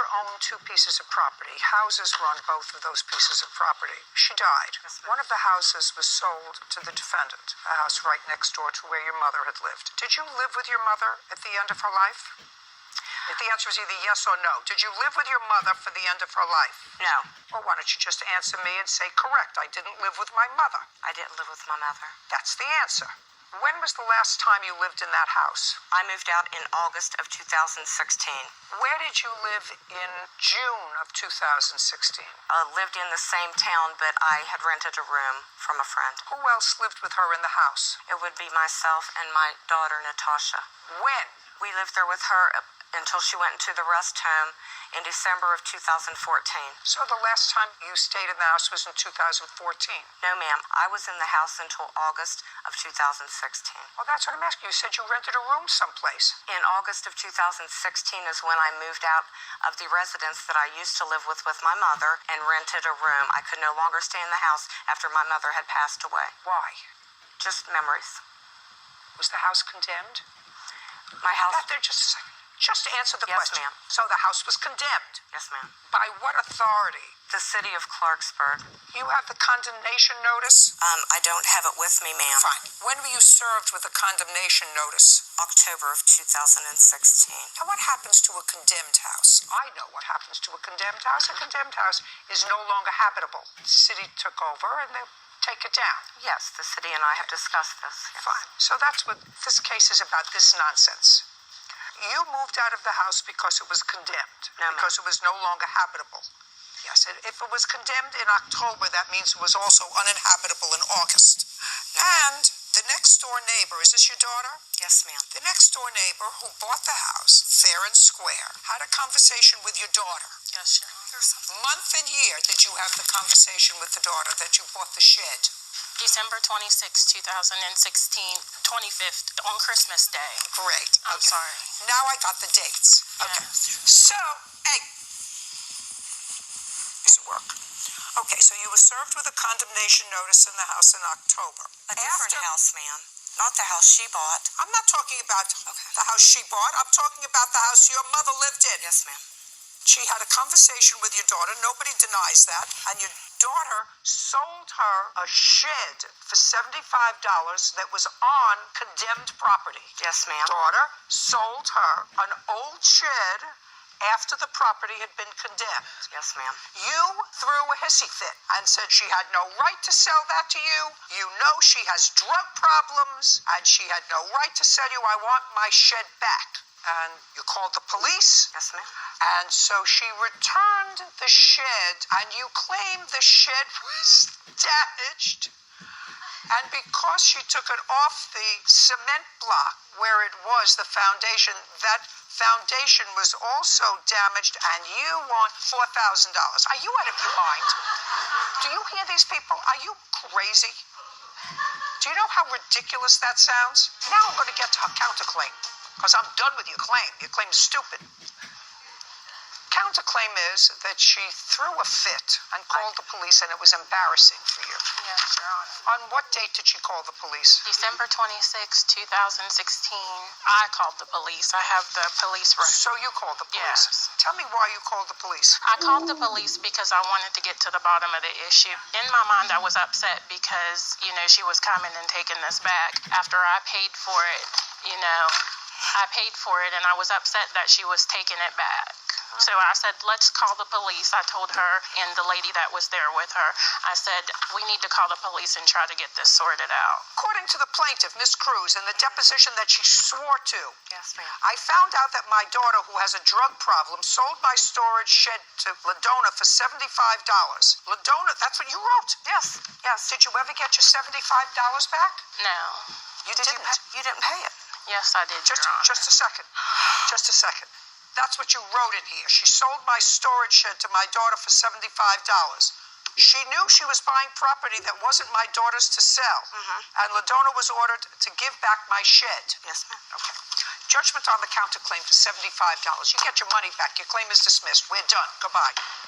owned two pieces of property. Houses were on both of those pieces of property. She died. One of the houses was sold to the defendant, a house right next door to where your mother had lived. Did you live with your mother at the end of her life? If the answer is either yes or no. Did you live with your mother for the end of her life? No. Well, why don't you just answer me and say, correct, I didn't live with my mother. I didn't live with my mother. That's the answer. When was the last time you lived in that house? I moved out in August of 2016. Where did you live in June of 2016? Lived in the same town, but I had rented a room from a friend. Who else lived with her in the house? It would be myself and my daughter, Natasha. When? We lived there with her until she went into the rest home in December of 2014. So the last time you stayed in the house was in 2014? No, ma'am. I was in the house until August of 2016. Well, that's what I'm asking. You said you rented a room someplace. In August of 2016 is when I moved out of the residence that I used to live with my mother and rented a room. I could no longer stay in the house after my mother had passed away. Why? Just memories. Was the house condemned? My house... Just answer the question. Yes, ma'am. So the house was condemned? Yes, ma'am. By what authority? The city of Clarksburg. You have the condemnation notice? I don't have it with me, ma'am. Fine. When were you served with a condemnation notice? October of 2016. Now, what happens to a condemned house? I know what happens to a condemned house. A condemned house is no longer habitable. The city took over and they'll take it down. Yes, the city and I have discussed this. Yes. Fine. So that's what this case is about, this nonsense. You moved out of the house because it was condemned. No, because it was no longer habitable. Yes, if it was condemned in October, that means it was also uninhabitable in August. No, and the next door neighbor, is this your daughter? Yes, ma'am. The next door neighbor who bought the house, fair and square, had a conversation with your daughter. Yes, Your Honor. Month and year did you have the conversation with the daughter that you bought the shed? December 26, 2016, 25th, on Christmas Day. Great. I'm sorry. Now I got the dates. Okay. Yes. So, hey. Does it work? Okay, so you were served with a condemnation notice in the house in October. A different house, ma'am. Not the house she bought. I'm not talking about the house she bought. I'm talking about the house your mother lived in. Yes, ma'am. She had a conversation with your daughter. Nobody denies that. And your daughter sold her a shed for $75 that was on condemned property. Yes, ma'am. Daughter sold her an old shed after the property had been condemned. Yes, ma'am. You threw a hissy fit and said she had no right to sell that to you. You know she has drug problems, and she had no right to sell you, I want my shed back. And you called the police. Yes, ma'am. And so she returned the shed, and you claimed the shed was damaged. And because she took it off the cement block where it was, the foundation, that foundation was also damaged, and you want $4,000. Are you out of your mind? Do you hear these people? Are you crazy? Do you know how ridiculous that sounds? Now I'm going to get to her counterclaim, because I'm done with your claim. Your claim is stupid. Counterclaim is that she threw a fit and called the police, and it was embarrassing for you. Yes, Your Honor. On what date did she call the police? December 26, 2016, I called the police. I have the police record. So you called the police? Yes. Tell me why you called the police. I called the police because I wanted to get to the bottom of the issue. In my mind, I was upset because, she was coming and taking this back after I paid for it. I paid for it, and I was upset that she was taking it back. So I said, let's call the police. I told her and the lady that was there with her, I said, we need to call the police and try to get this sorted out. According to the plaintiff, Miss Cruz, in the deposition that she swore to, Yes, ma'am. I found out that my daughter, who has a drug problem, sold my storage shed to Ladona for $75. Ladona, that's what you wrote? Yes. Yes. Did you ever get your $75 back? No. You didn't. You didn't pay it. Yes, I did, Your Honor. Just a second. Just a second. That's what you wrote in here. She sold my storage shed to my daughter for $75. She knew she was buying property that wasn't my daughter's to sell. And Ladona was ordered to give back my shed. Yes, ma'am. Okay. Judgment on the counterclaim for $75. You get your money back. Your claim is dismissed. We're done. Goodbye.